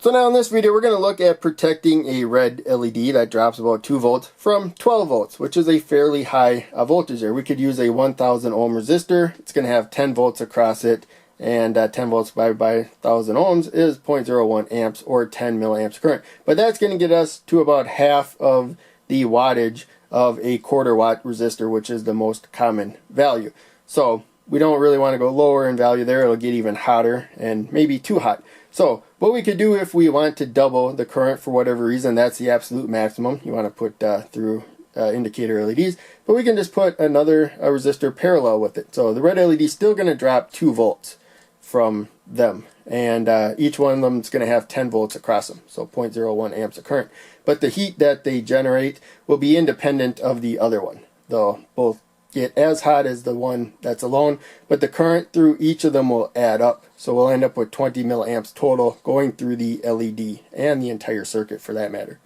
So now in this video we're going to look at protecting a red LED that drops about 2 volts from 12 volts, which is a fairly high voltage there. We could use a 1000 ohm resistor. It's going to have 10 volts across it, and 10 volts divided by 1000 ohms is 0.01 amps or 10 milliamps current. But that's going to get us to about half of the wattage of a quarter watt resistor, which is the most common value. So we don't really want to go lower in value there. It'll get even hotter and maybe too hot. So what we could do if we want to double the current for whatever reason, that's the absolute maximum you want to put through indicator LEDs, but we can just put another resistor parallel with it. So the red LED is still going to drop 2 volts from them, and each one of them is going to have 10 volts across them, so 0.01 amps of current. But the heat that they generate will be independent of the other one. They'll both get as hot as the one that's alone, but the current through each of them will add up. So we'll end up with 20 milliamps total going through the LED and the entire circuit for that matter.